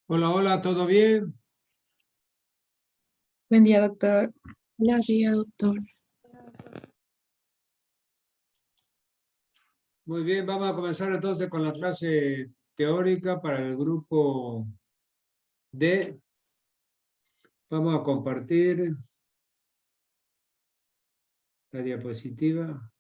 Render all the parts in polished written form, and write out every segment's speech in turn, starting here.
Hola, hola, ¿todo bien? Buen día, doctor. Buenos días, doctor. Muy bien, vamos a comenzar entonces con la clase teórica para el grupo D. Vamos a compartir la diapositiva.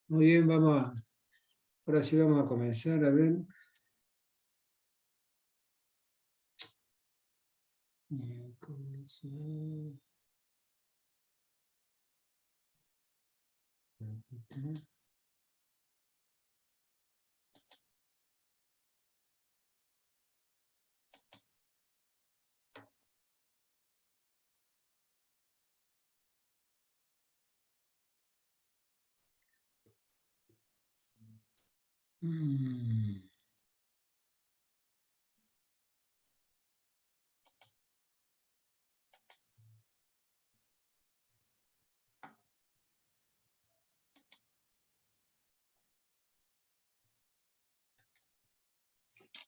Muy bien, ahora sí vamos a comenzar a ver.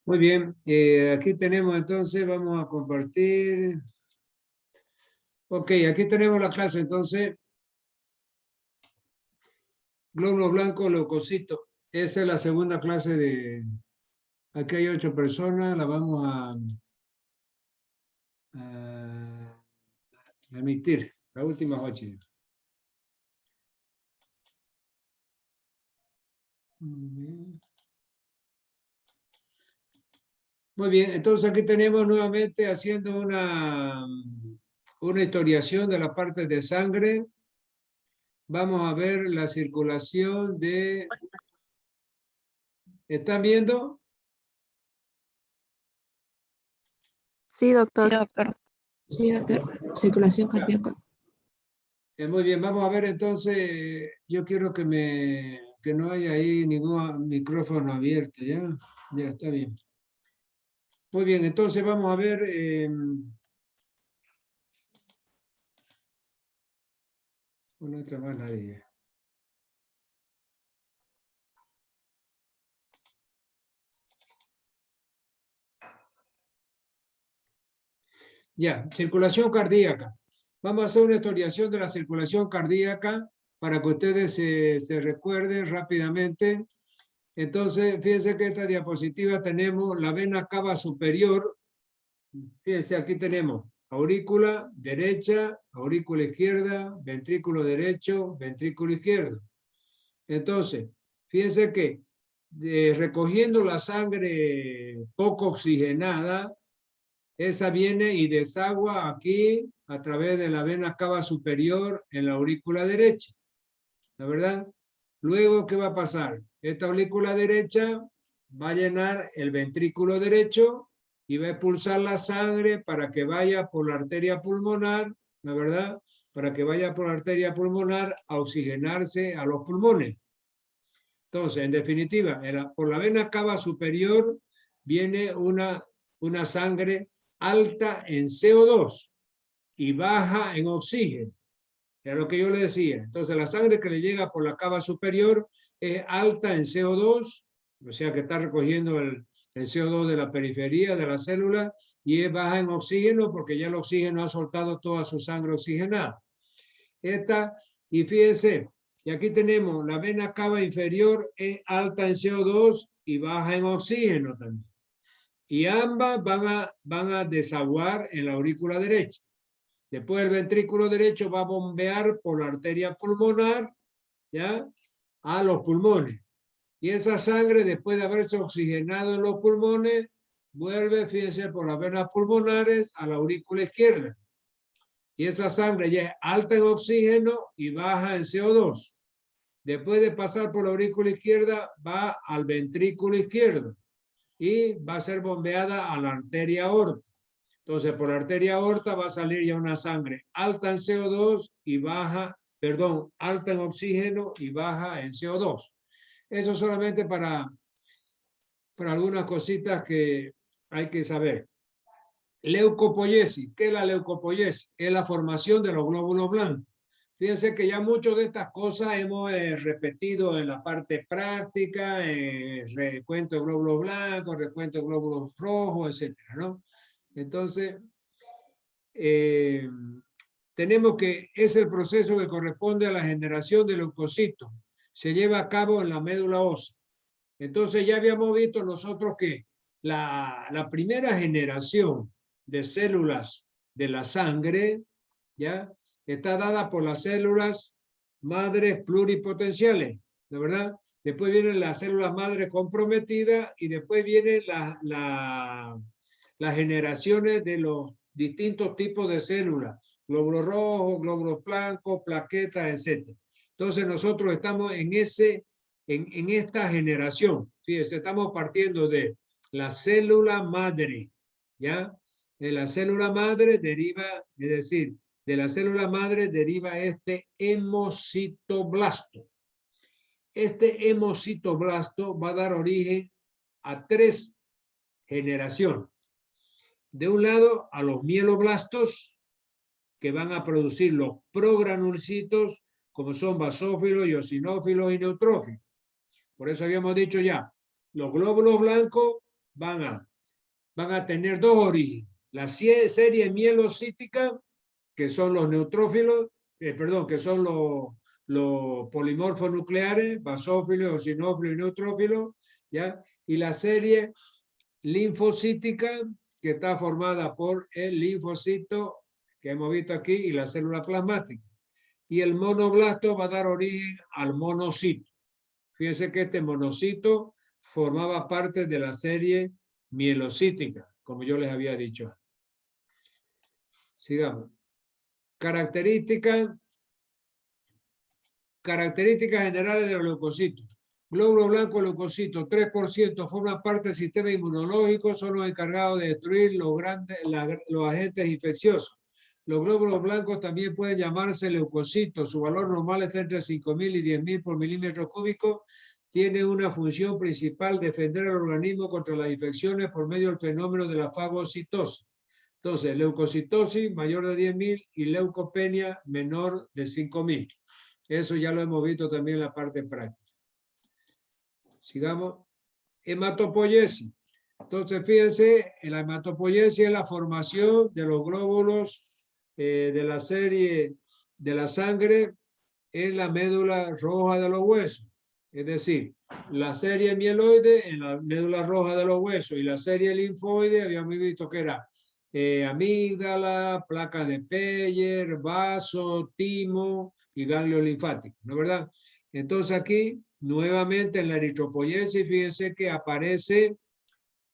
Muy bien, aquí tenemos entonces, vamos a compartir. Ok, aquí tenemos la clase entonces. Glóbulo blanco, leucocito. Esa es la segunda clase de... Aquí hay 8 personas, la vamos a emitir, las últimas 8. Muy bien, entonces aquí tenemos nuevamente haciendo una historiación de la parte de sangre. Vamos a ver la circulación de... ¿Están viendo? Sí, Sí, doctor. doctor. Sí, doctor. Circulación cardíaca. Muy bien, vamos a ver entonces, yo quiero que no haya ahí ningún micrófono abierto, ¿ya? Ya, está bien. Muy bien, entonces vamos a ver. No entra más nadie. Ya, circulación cardíaca. Vamos a hacer una historiación de la circulación cardíaca para que ustedes se recuerden rápidamente. Entonces, fíjense que esta diapositiva tenemos la vena cava superior. Fíjense, aquí tenemos aurícula derecha, aurícula izquierda, ventrículo derecho, ventrículo izquierdo. Entonces, fíjense que recogiendo la sangre poco oxigenada, esa viene y desagua aquí a través de la vena cava superior en la aurícula derecha. ¿La verdad? Luego, ¿qué va a pasar? Esta aurícula derecha va a llenar el ventrículo derecho y va a expulsar la sangre para que vaya por la arteria pulmonar, ¿la verdad? Para que vaya por la arteria pulmonar a oxigenarse a los pulmones. Entonces, en definitiva, por la vena cava superior viene una sangre alta en CO2 y baja en oxígeno. Era lo que yo le decía. Entonces, la sangre que le llega por la cava superior es alta en CO2, o sea que está recogiendo el CO2 de la periferia de la célula, y es baja en oxígeno porque ya el oxígeno ha soltado toda su sangre oxigenada. Y fíjense, y aquí tenemos la vena cava inferior es alta en CO2 y baja en oxígeno también. Y ambas van a desaguar en la aurícula derecha. Después el ventrículo derecho va a bombear por la arteria pulmonar, ¿ya? A los pulmones. Y esa sangre, después de haberse oxigenado en los pulmones, vuelve, fíjense, por las venas pulmonares a la aurícula izquierda. Y esa sangre ya es alta en oxígeno y baja en CO2. Después de pasar por la aurícula izquierda, va al ventrículo izquierdo y va a ser bombeada a la arteria aorta. Entonces, por la arteria aorta va a salir ya una sangre alta en CO2 y baja, perdón, alta en oxígeno y baja en CO2. Eso solamente para algunas cositas que hay que saber. Leucopoiesis. ¿Qué es la leucopoiesis? Es la formación de los glóbulos blancos. Fíjense que ya muchas de estas cosas hemos repetido en la parte práctica, recuento de glóbulos blancos, recuento de glóbulos rojos, etcétera, ¿no? Entonces, tenemos que es el proceso que corresponde a la generación de leucocitos. Se lleva a cabo en la médula ósea. Entonces, ya habíamos visto nosotros que la primera generación de células de la sangre, ¿ya? Está dada por las células madres pluripotenciales, ¿de verdad? Después vienen las células madres comprometidas y después vienen las generaciones de los distintos tipos de células, glóbulos rojos, glóbulos blancos, plaquetas, etc. Entonces nosotros estamos en esta generación. Fíjense, estamos partiendo de la célula madre, ¿ya? De la célula madre deriva, es decir, de la célula madre deriva este hemocitoblasto. Este hemocitoblasto va a dar origen a 3 generaciones. De un lado, a los mieloblastos, que van a producir los progranulocitos, como son basófilos, eosinófilos y neutrófilos. Por eso habíamos dicho ya, los glóbulos blancos van a tener 2 orígenes. La serie mielocítica, que son los neutrófilos, que son los polimorfos nucleares, basófilos, eosinófilos y neutrófilos, ¿ya? Y la serie linfocítica, que está formada por el linfocito, que hemos visto aquí, y la célula plasmática. Y el monoblasto va a dar origen al monocito. Fíjense que este monocito formaba parte de la serie mielocítica, como yo les había dicho. Sigamos. Características generales de los leucocitos. Glóbulo blanco, leucocitos, 3% forman parte del sistema inmunológico, son los encargados de destruir los agentes infecciosos. Los glóbulos blancos también pueden llamarse leucocitos. Su valor normal está entre 5.000 y 10.000 por milímetro cúbico. tiene una función principal: defender al organismo contra las infecciones por medio del fenómeno de la fagocitosis. Entonces, leucocitosis mayor de 10.000 y leucopenia menor de 5.000. Eso ya lo hemos visto también en la parte práctica. Sigamos. Hematopoiesis. Entonces, fíjense, la hematopoiesis es la formación de los glóbulos de la serie de la sangre en la médula roja de los huesos. Es decir, la serie mieloide en la médula roja de los huesos y la serie linfoide, habíamos visto que era amígdala, placa de Peyer, vaso, timo y ganglio linfático, ¿no es verdad? Entonces aquí, nuevamente en la eritropoiesis, fíjense que aparece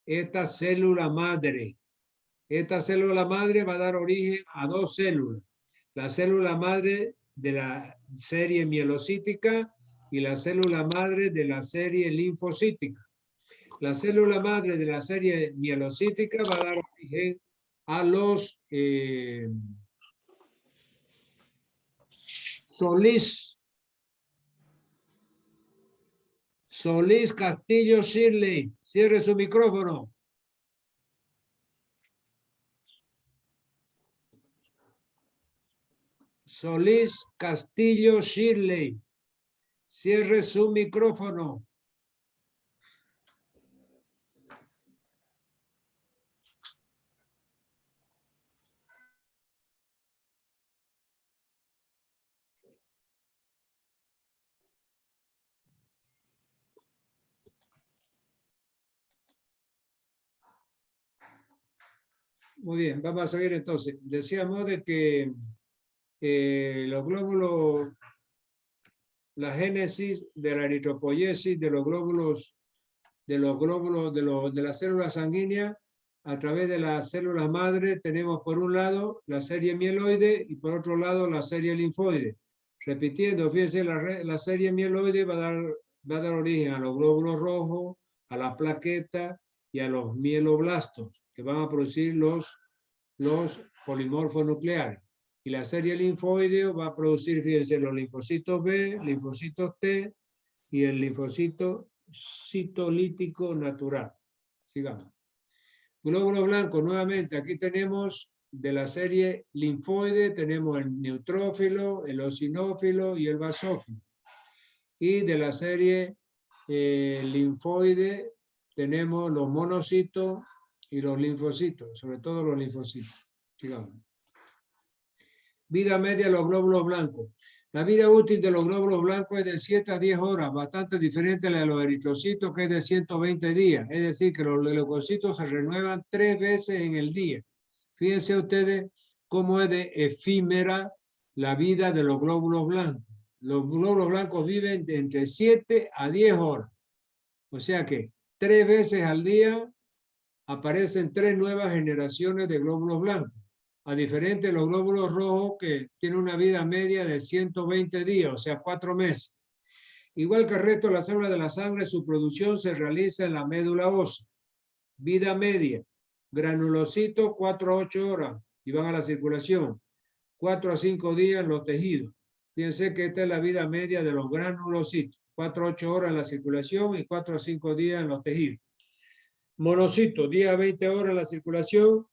esta célula madre. Esta célula madre va a dar origen a dos células. La célula madre de la serie mielocítica y la célula madre de la serie linfocítica. La célula madre de la serie mielocítica va a dar origen a los Solís Castillo Shirley. Cierre su micrófono. Solís Castillo Shirley. Cierre su micrófono. Muy bien, vamos a seguir entonces. Decíamos de que los glóbulos, la génesis de la eritropoiesis de los glóbulos, de las células sanguíneas, a través de las células madre, tenemos por un lado la serie mieloide y por otro lado la serie linfoide. Repitiendo, fíjense, la serie mieloide va a dar origen a los glóbulos rojos, a la plaqueta y a los mieloblastos, que van a producir los polimorfos nucleares. Y la serie linfoide va a producir, fíjense, los linfocitos B, linfocitos T y el linfocito citolítico natural. Sigamos. Glóbulos blancos, nuevamente, aquí tenemos de la serie linfoide, tenemos el neutrófilo, el eosinófilo y el basófilo. Y de la serie linfoide tenemos los monocitos y los linfocitos, sobre todo los linfocitos. Sigamos. Vida media de los glóbulos blancos. La vida útil de los glóbulos blancos es de 7 a 10 horas, bastante diferente a la de los eritrocitos, que es de 120 días. Es decir, que los leucocitos se renuevan 3 veces en el día. Fíjense ustedes cómo es de efímera la vida de los glóbulos blancos. Los glóbulos blancos viven de entre 7 a 10 horas. O sea que 3 veces al día aparecen 3 nuevas generaciones de glóbulos blancos. A diferencia de los glóbulos rojos, que tienen una vida media de 120 días, o sea, 4 meses. Igual que el resto de las células de la sangre, su producción se realiza en la médula ósea. Vida media. Granulocitos, 4 a 8 horas y van a la circulación. 4 a 5 días en los tejidos. Fíjense que esta es la vida media de los granulocitos. 4 a 8 horas en la circulación y 4 a 5 días en los tejidos. Monocitos, 10 a 20 horas en la circulación.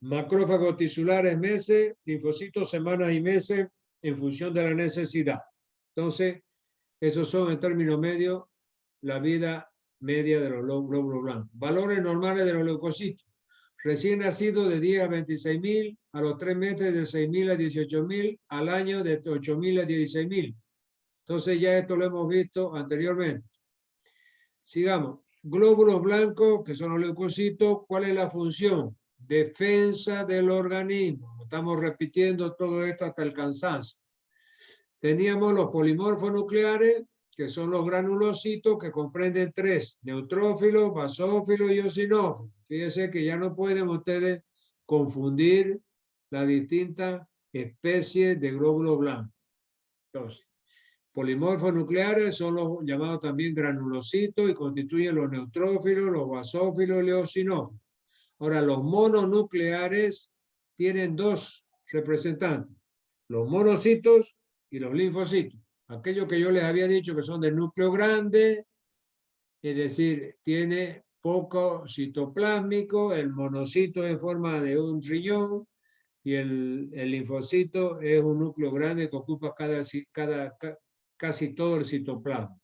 Macrófagos tisulares meses, linfocitos semanas y meses en función de la necesidad. Entonces, esos son en términos medios la vida media de los glóbulos blancos. Valores normales de los leucocitos. Recién nacidos de 10 a 26.000, a los 3 meses de 6.000 a 18.000, al año de 8.000 a 16.000. Entonces ya esto lo hemos visto anteriormente. Sigamos. Glóbulos blancos, que son los leucocitos, ¿cuál es la función? Defensa del organismo. Estamos repitiendo todo esto hasta el cansancio. Teníamos los polimorfos nucleares, que son los granulocitos, que comprenden 3, neutrófilos, basófilos y eosinófilos. Fíjense que ya no pueden ustedes confundir las distintas especies de glóbulos blancos. Entonces, polimorfos nucleares son los llamados también granulocitos y constituyen los neutrófilos, los basófilos y los eosinófilos. Ahora, los mononucleares tienen 2 representantes, los monocitos y los linfocitos. Aquellos que yo les había dicho que son de núcleo grande, es decir, tiene poco citoplásmico, el monocito en forma de un riñón y el linfocito es un núcleo grande que ocupa casi todo el citoplasma.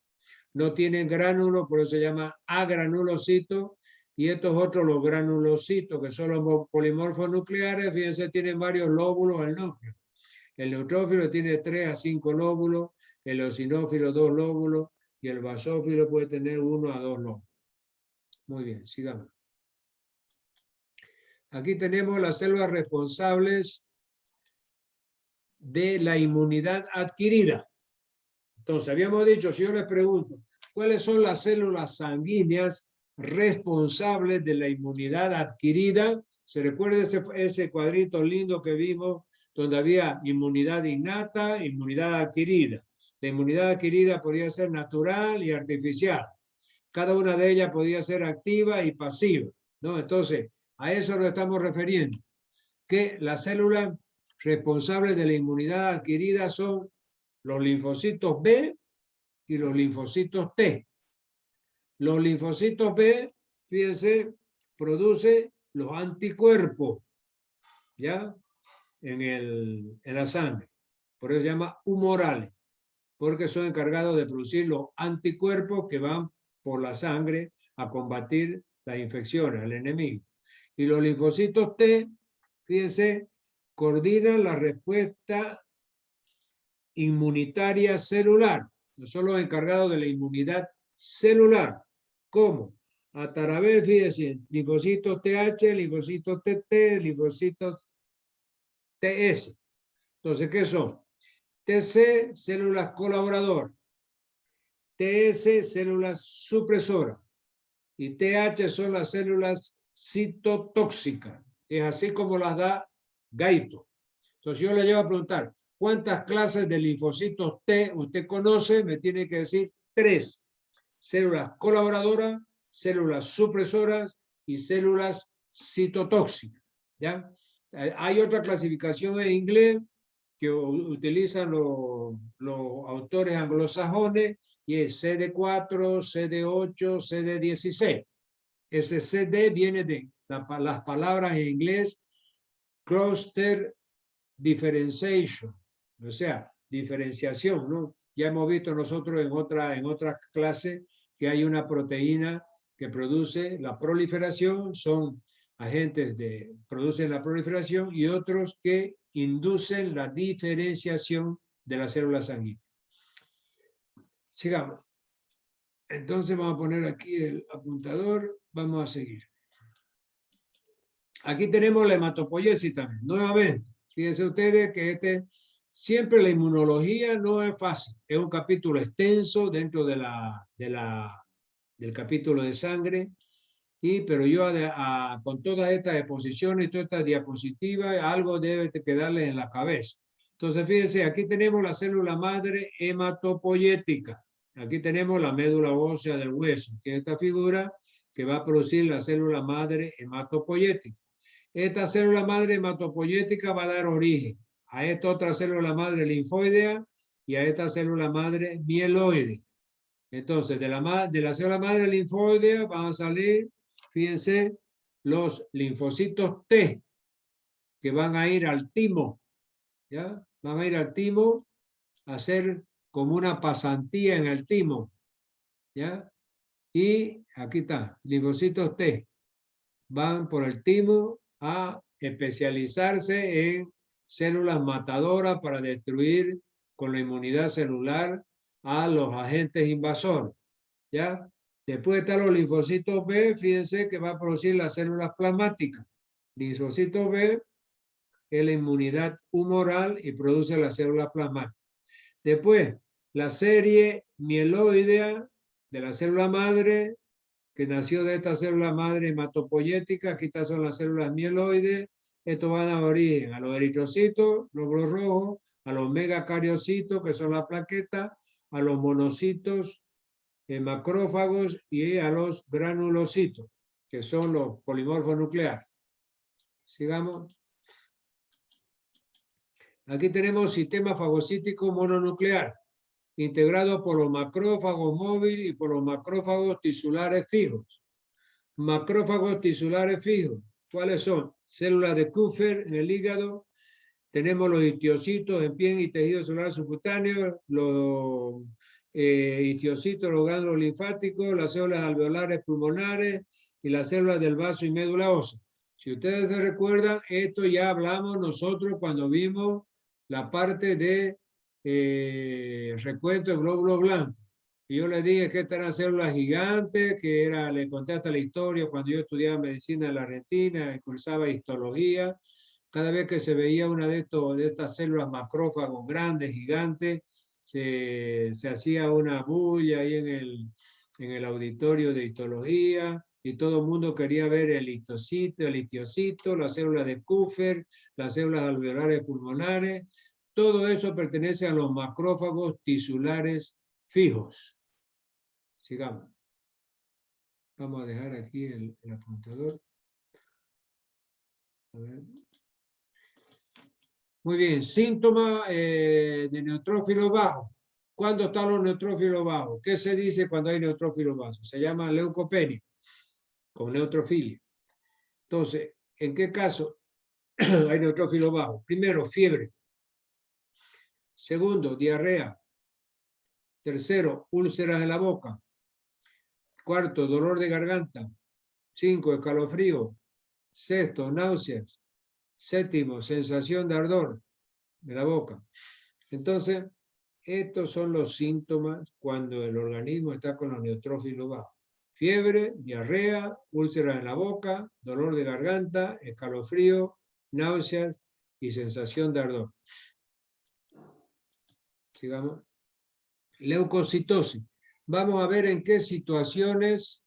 No tienen gránulos, por eso se llama agranulocito, y estos otros, los granulocitos, que son los polimorfos nucleares, fíjense, tienen varios lóbulos al núcleo. El neutrófilo tiene 3 a 5 lóbulos, el eosinófilo 2 lóbulos, y el basófilo puede tener 1 a 2 lóbulos. Muy bien, sigamos. Aquí tenemos las células responsables de la inmunidad adquirida. Entonces, habíamos dicho, si yo les pregunto, ¿cuáles son las células sanguíneas responsables de la inmunidad adquirida? ¿Se recuerda ese cuadrito lindo que vimos donde había inmunidad innata, inmunidad adquirida? La inmunidad adquirida podía ser natural y artificial. Cada una de ellas podía ser activa y pasiva, ¿no? Entonces, a eso nos estamos refiriendo, que las células responsables de la inmunidad adquirida son los linfocitos B y los linfocitos T. Los linfocitos B, fíjense, producen los anticuerpos, ¿ya? En la sangre. Por eso se llama humorales, porque son encargados de producir los anticuerpos que van por la sangre a combatir las infecciones, al enemigo. Y los linfocitos T, fíjense, coordinan la respuesta inmunitaria celular. Son los encargados de la inmunidad celular. ¿Cómo? A través, fíjense, linfocitos TH, linfocitos TT, linfocitos TS. Entonces, ¿qué son? TC, células colaboradoras. TS, células supresoras. Y TH son las células citotóxicas. Es así como las da Gaito. Entonces yo le llevo a preguntar, ¿cuántas clases de linfocitos T usted conoce? Me tiene que decir 3. Células colaboradoras, células supresoras y células citotóxicas. ¿Ya? Hay otra clasificación en inglés que utilizan los autores anglosajones y es CD4, CD8, CD16. Ese CD viene de las palabras en inglés cluster differentiation, o sea, diferenciación, ¿no? Ya hemos visto nosotros en otra clase que hay una proteína que produce la proliferación, son agentes que producen la proliferación y otros que inducen la diferenciación de las células sanguíneas. Sigamos. Entonces vamos a poner aquí el apuntador, vamos a seguir. Aquí tenemos la hematopoiesis también, nuevamente. Fíjense ustedes que siempre la inmunología no es fácil, es un capítulo extenso dentro del capítulo de sangre, pero yo con todas estas exposiciones y todas estas diapositivas, algo debe quedarles en la cabeza. Entonces, fíjense, aquí tenemos la célula madre hematopoyética. Aquí tenemos la médula ósea del hueso, que es esta figura que va a producir la célula madre hematopoyética. Esta célula madre hematopoyética va a dar origen a esta otra célula madre linfoidea y a esta célula madre mieloide. Entonces, de la célula madre linfoidea van a salir, fíjense, los linfocitos T, que van a ir al timo, ¿ya? Van a ir al timo a hacer como una pasantía en el timo, ¿ya? Y aquí está, linfocitos T, van por el timo a especializarse en células matadoras para destruir con la inmunidad celular a los agentes invasores, ¿ya? Después están los linfocitos B, fíjense que va a producir las células plasmáticas. Linfocitos B es la inmunidad humoral y produce las células plasmáticas. Después, la serie mieloidea de la célula madre, que nació de esta célula madre hematopoyética, aquí estas son las células mieloides, estos van a dar origen a los eritrocitos, glóbulos rojos, a los megacariocitos, que son las plaquetas, a los monocitos, macrófagos y a los granulocitos, que son los polimorfos nucleares. Sigamos. Aquí tenemos sistema fagocítico mononuclear. integrado por los macrófagos móviles y por los macrófagos tisulares fijos. Macrófagos tisulares fijos, ¿cuáles son? Células de Kupffer en el hígado, tenemos los histiocytos en piel y tejido celular subcutáneo, los histiocytos, los ganglios linfáticos, las células alveolares pulmonares y las células del vaso y médula ósea. Si ustedes se recuerdan, esto ya hablamos nosotros cuando vimos la parte de recuento de glóbulos blancos. Y yo les dije que estas eran células gigantes, que era, le conté hasta la historia cuando yo estudiaba medicina en la Argentina y cursaba histología. Cada vez que se veía una de estas células macrófagos grandes, gigantes, se hacía una bulla ahí en el auditorio de histología y todo el mundo quería ver el histocito, las células de Kupffer, las células alveolares pulmonares. Todo eso pertenece a los macrófagos tisulares fijos. Sigamos. Vamos a dejar aquí el apuntador. A ver. Muy bien, síntoma de neutrófilos bajos. ¿Cuándo están los neutrófilos bajos? ¿Qué se dice cuando hay neutrófilos bajos? Se llama leucopenia, con neutrofilia. Entonces, ¿en qué caso hay neutrófilos bajos? Primero, fiebre. Segundo, diarrea. Tercero, úlceras en la boca. Cuarto, dolor de garganta. 5, escalofrío. Sexto, náuseas. Séptimo, sensación de ardor de la boca. Entonces, estos son los síntomas cuando el organismo está con los neutrófilos bajos. Fiebre, diarrea, úlceras en la boca, dolor de garganta, escalofrío, náuseas y sensación de ardor. Sigamos. Leucocitosis. Vamos a ver en qué situaciones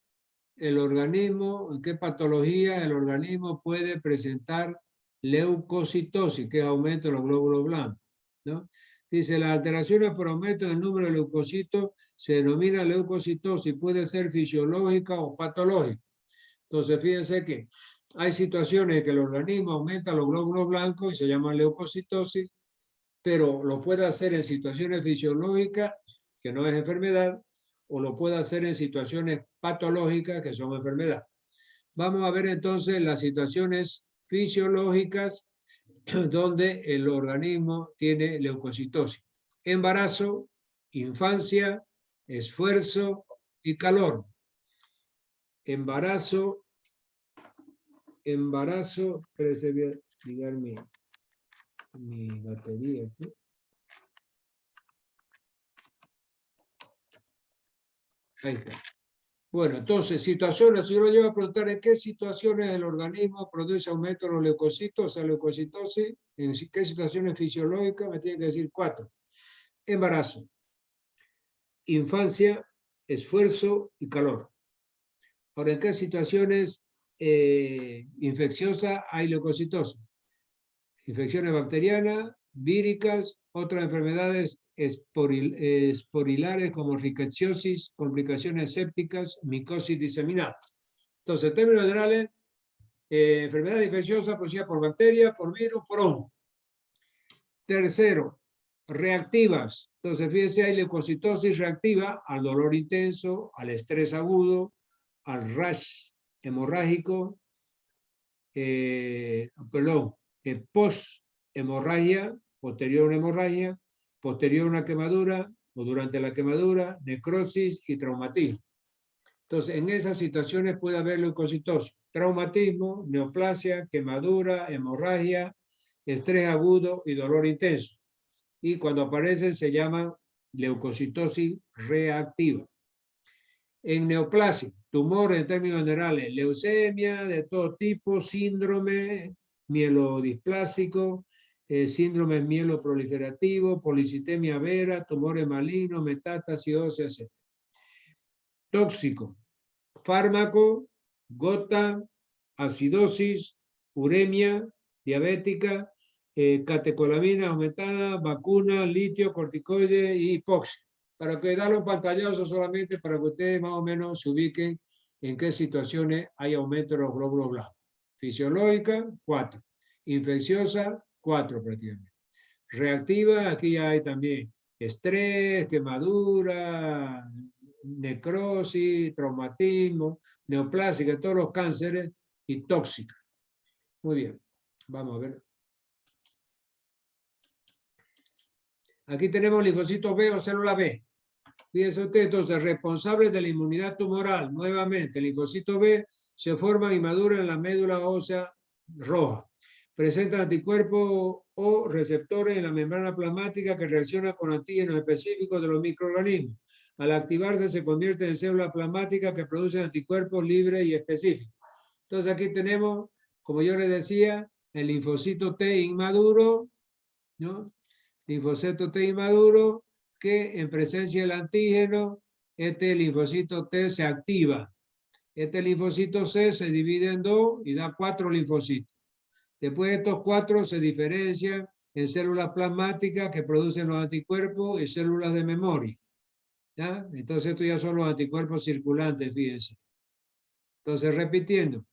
el organismo, en qué patología el organismo puede presentar leucocitosis, que es aumento de los glóbulos blancos, ¿no? Dice, las alteraciones por aumento del número de leucocitos se denomina leucocitosis, puede ser fisiológica o patológica. Entonces, fíjense que hay situaciones en que el organismo aumenta los glóbulos blancos y se llama leucocitosis, pero lo puede hacer en situaciones fisiológicas, que no es enfermedad, o lo puede hacer en situaciones patológicas, que son enfermedad. Vamos a ver entonces las situaciones fisiológicas donde el organismo tiene leucocitosis. Embarazo, infancia, esfuerzo y calor. Embarazo, espérense, voy a ligar mi batería aquí. Ahí está. Bueno, entonces, situaciones, yo le voy a preguntar en qué situaciones el organismo produce aumento de los leucocitos, o sea, leucocitosis, en qué situaciones fisiológicas, me tiene que decir 4. Embarazo, infancia, esfuerzo y calor. Ahora, ¿en qué situaciones infecciosas hay leucocitosis? Infecciones bacterianas, víricas, otras enfermedades esporilares como rickettsiosis, complicaciones sépticas, micosis diseminada. Entonces, en términos generales, enfermedades infecciosas producidas por bacterias, por virus, por hongo. Tercero, reactivas. Entonces, fíjense, hay leucocitosis reactiva al dolor intenso, al estrés agudo, al rash hemorrágico, post-hemorragia, posterior a una hemorragia, posterior a una quemadura o durante la quemadura, necrosis y traumatismo. Entonces, en esas situaciones puede haber leucocitosis, traumatismo, neoplasia, quemadura, hemorragia, estrés agudo y dolor intenso. Y cuando aparecen se llaman leucocitosis reactiva. En neoplasia, tumores en términos generales, leucemia de todo tipo, síndrome mielodisplásico, síndrome mieloproliferativo, policitemia vera, tumores malignos, metástasis óseas, etc. Tóxico, fármaco, gota, acidosis, uremia, diabética, catecolamina aumentada, vacuna, litio, corticoide y hipoxia. Para que darle un pantallazo solamente para que ustedes más o menos se ubiquen en qué situaciones hay aumento de los glóbulos blancos. Fisiológica, 4. Infecciosa, 4 prácticamente. Reactiva, aquí ya hay también estrés, quemadura, necrosis, traumatismo, neoplásica, todos los cánceres y tóxica. Muy bien, vamos a ver. Aquí tenemos linfocitos B o célula B. Fíjense ustedes, entonces, responsables de la inmunidad tumoral. Nuevamente, el linfocito B se forman y maduran en la médula ósea roja. Presentan anticuerpos o receptores en la membrana plasmática que reaccionan con antígenos específicos de los microorganismos. Al activarse se convierten en células plasmáticas que producen anticuerpos libres y específicos. Entonces aquí tenemos, como yo les decía, el linfocito T inmaduro, ¿no? Linfocito T inmaduro, que en presencia del antígeno, este linfocito T se activa. Este linfocito C se divide en 2 y da 4 linfocitos. Después de estos 4 se diferencian en células plasmáticas que producen los anticuerpos y células de memoria. ¿Ya? Entonces estos ya son los anticuerpos circulantes, fíjense. Entonces, repitiendo,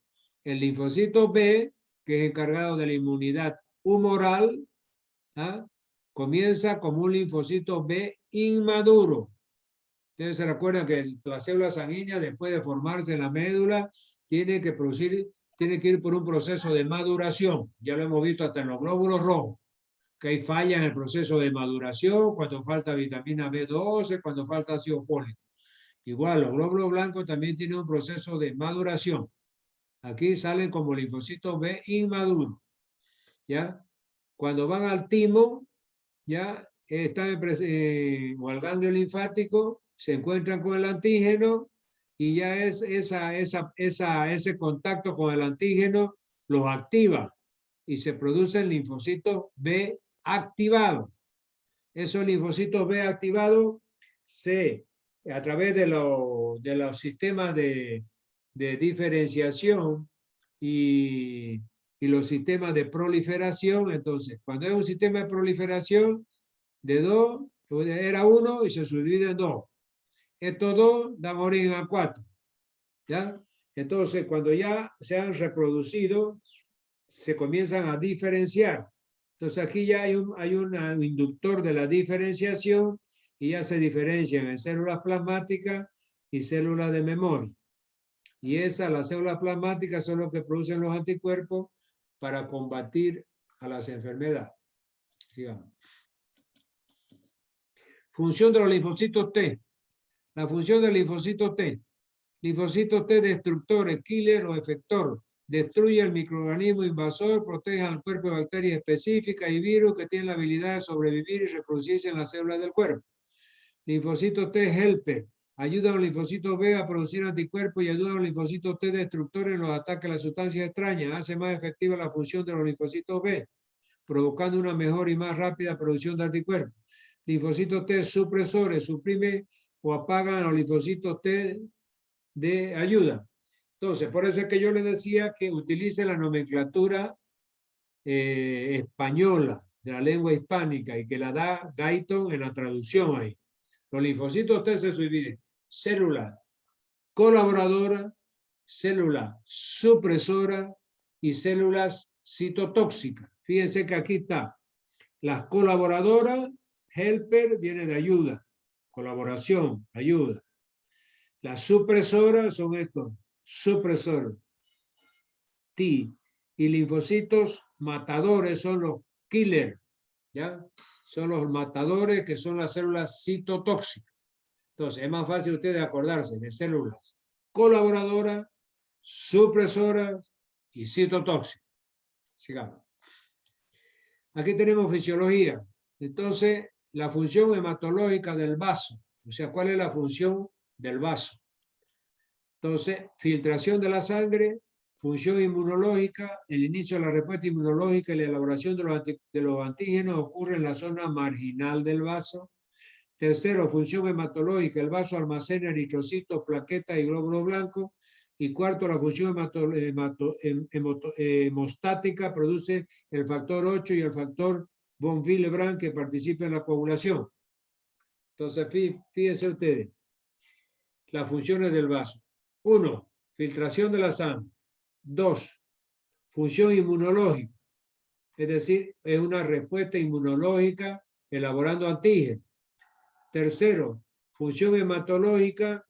el linfocito B, que es encargado de la inmunidad humoral, ¿ah? Comienza como un linfocito B inmaduro. Ustedes se recuerdan que la célula sanguínea, después de formarse en la médula, tiene que ir por un proceso de maduración. Ya lo hemos visto hasta en los glóbulos rojos, que hay falla en el proceso de maduración, cuando falta vitamina B12, cuando falta ácido fólico. Igual, los glóbulos blancos también tienen un proceso de maduración. Aquí salen como linfocitos B inmaduros. ¿Ya? Cuando van al timo, ya están o al ganglio linfático, se encuentran con el antígeno y ya es ese contacto con el antígeno los activa y se producen linfocitos B activados. Esos linfocitos B activados a través de los sistemas de diferenciación y los sistemas de proliferación. Entonces, cuando es un sistema de proliferación de 2, era 1 y se subdivide en 2. Estos 2 dan origen a 4. ¿Ya? Entonces, cuando ya se han reproducido, se comienzan a diferenciar. Entonces, aquí ya hay un inductor de la diferenciación y ya se diferencian en células plasmáticas y células de memoria. Y las células plasmáticas son los que producen los anticuerpos para combatir a las enfermedades. Sigamos. Función de los linfocitos T. La función del linfocito T. Linfocitos T destructores, killer o efector. Destruye el microorganismo invasor, protege al cuerpo de bacterias específicas y virus que tienen la habilidad de sobrevivir y reproducirse en las células del cuerpo. Linfocitos T helper. Ayuda a los linfocitos B a producir anticuerpos y ayuda a los linfocitos T destructores en los ataques a las sustancias extrañas. Hace más efectiva la función de los linfocitos B, provocando una mejor y más rápida producción de anticuerpos. Linfocitos T supresores, suprime o apagan a los linfocitos T de ayuda. Entonces, por eso es que yo les decía que utilice la nomenclatura española de la lengua hispánica y que la da Guyton en la traducción ahí. Los linfocitos T se dividen célula colaboradora, célula supresora y células citotóxicas. Fíjense que aquí está. Las colaboradoras, helper, viene de ayuda, colaboración, ayuda. Las supresoras son estos, supresor, T. Y linfocitos matadores son los killer, ¿ya? Son los matadores que son las células citotóxicas. Entonces, es más fácil ustedes acordarse de células colaboradoras, supresoras y citotóxicas. Sigamos. Aquí tenemos fisiología. Entonces, la función hematológica del vaso. O sea, ¿cuál es la función del vaso? Entonces, filtración de la sangre, función inmunológica, el inicio de la respuesta inmunológica y la elaboración de los antígenos ocurre en la zona marginal del vaso. Tercero, función hematológica, el vaso almacena eritrocitos, plaquetas y glóbulos blancos. Y cuarto, la función hemostática produce el factor 8 y el factor von Willebrand que participa en la coagulación. Entonces, fíjense ustedes, las funciones del vaso. 1. Filtración de la sangre. 2. Función inmunológica. Es decir, es una respuesta inmunológica elaborando antígenos. Tercero, función hematológica,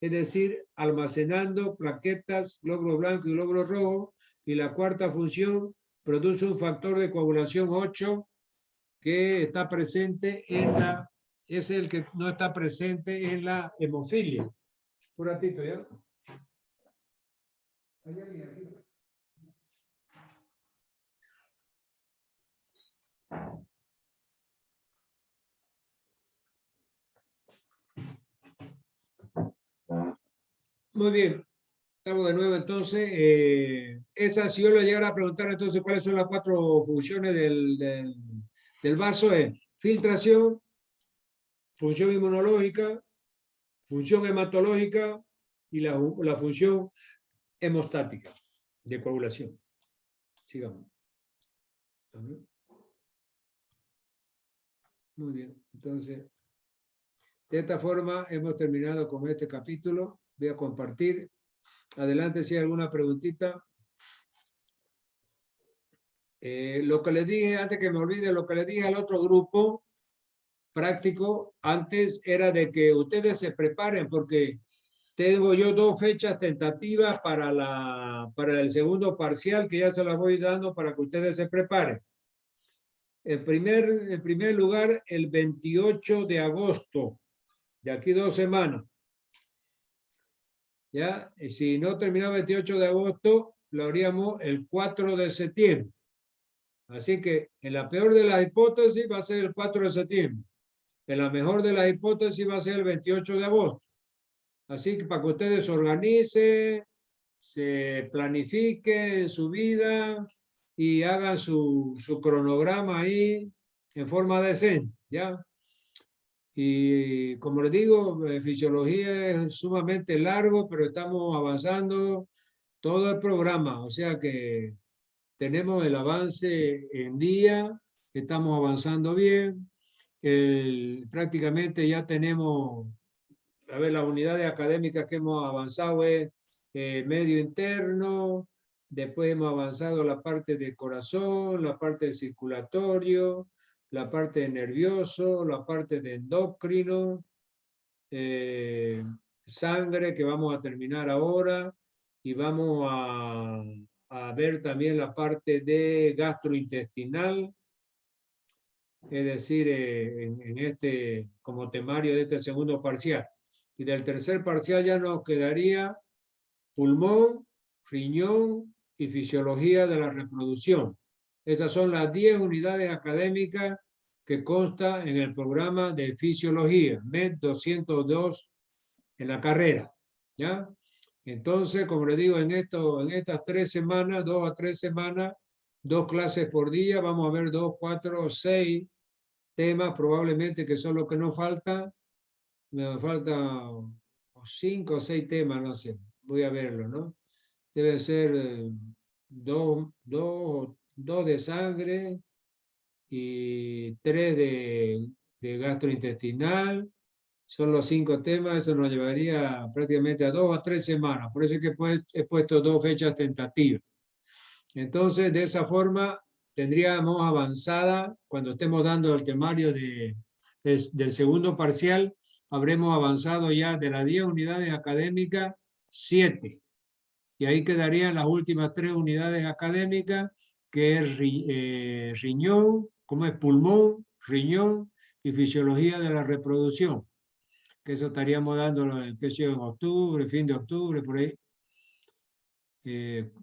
es decir, almacenando plaquetas, glóbulos blancos y glóbulos rojos. Y la cuarta función, produce un factor de coagulación 8 que está presente en la, es el que no está presente en la hemofilia. Un ratito, ¿ya? ¿Hay alguien aquí? Muy bien, estamos de nuevo entonces. Esa, si yo le llegara a preguntar entonces cuáles son las 4 funciones del vaso, es filtración, función inmunológica, función hematológica y la función hemostática de coagulación. Sigamos. Muy bien, entonces, de esta forma hemos terminado con este capítulo. Voy a compartir. Adelante si hay alguna preguntita. Lo que les dije, antes que me olvide, lo que les dije al otro grupo práctico antes era de que ustedes se preparen porque tengo yo 2 fechas tentativas para el segundo parcial que ya se las voy dando para que ustedes se preparen. En primer lugar, el 28 de agosto, de aquí 2 semanas. ¿Ya? Y si no terminaba el 28 de agosto, lo haríamos el 4 de septiembre. Así que en la peor de las hipótesis va a ser el 4 de septiembre. En la mejor de las hipótesis va a ser el 28 de agosto. Así que para que ustedes se organicen, se planifiquen su vida y hagan su cronograma ahí en forma decente, ¿ya? Y como les digo, fisiología es sumamente largo, pero estamos avanzando todo el programa, o sea que tenemos el avance en día, estamos avanzando bien, prácticamente ya tenemos, a ver, las unidades académicas que hemos avanzado es medio interno, después hemos avanzado la parte de corazón, la parte de circulatorio, la parte de nervioso, la parte de endocrino, sangre que vamos a terminar ahora y vamos a ver también la parte de gastrointestinal, es decir, en este, como temario de este segundo parcial. Y del tercer parcial ya nos quedaría pulmón, riñón y fisiología de la reproducción. Estas son las 10 unidades académicas que consta en el programa de fisiología, MED 202 en la carrera, ¿ya? Entonces, como les digo, en estas 3 semanas, 2 a 3 semanas, 2 clases por día, vamos a ver 2, 4, 6 temas probablemente que son los que nos faltan. Me falta 5 o 6 temas, no sé, voy a verlo, ¿no? Debe ser 2 de sangre y 3 de gastrointestinal. Son los 5 temas, eso nos llevaría prácticamente a 2 a 3 semanas. Por eso es que he puesto 2 fechas tentativas. Entonces, de esa forma, tendríamos avanzada, cuando estemos dando el temario del segundo parcial, habremos avanzado ya de las 10 unidades académicas, 7. Y ahí quedarían las últimas 3 unidades académicas, que es riñón, como es pulmón, riñón y fisiología de la reproducción. Que eso estaríamos dándolo en octubre, fin de octubre, por ahí.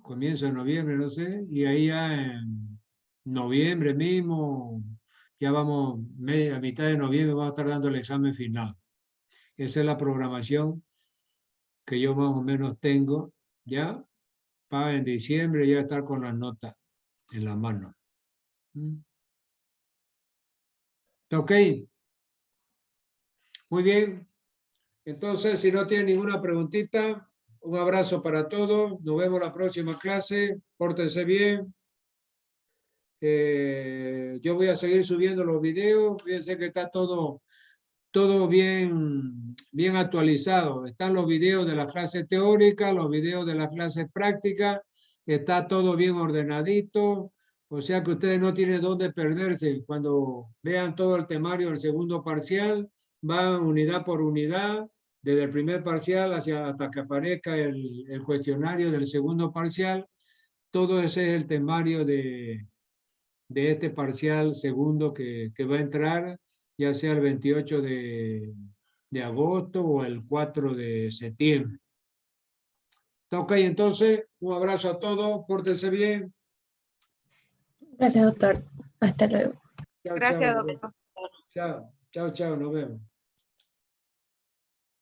Comienzo de noviembre, no sé, y ahí ya en noviembre mismo, ya vamos, a mitad de noviembre vamos a estar dando el examen final. Esa es la programación que yo más o menos tengo, ya, para en diciembre ya estar con las notas en la mano. ¿Ok? Muy bien. Entonces, si no tienen ninguna preguntita, un abrazo para todos. Nos vemos la próxima clase. Pórtense bien. Yo voy a seguir subiendo los videos. Fíjense que está todo bien actualizado. Están los videos de las clases teóricas, los videos de las clases prácticas. Está todo bien ordenadito. O sea que ustedes no tienen dónde perderse. Cuando vean todo el temario del segundo parcial, van unidad por unidad, desde el primer parcial hasta que aparezca el cuestionario del segundo parcial. Todo ese es el temario de este parcial segundo que va a entrar, ya sea el 28 de agosto o el 4 de septiembre. Ok, entonces, un abrazo a todos, pórtense bien. Gracias, doctor. Hasta luego. Chao, Gracias, chao. doctor. Chao, chao, chao, nos vemos.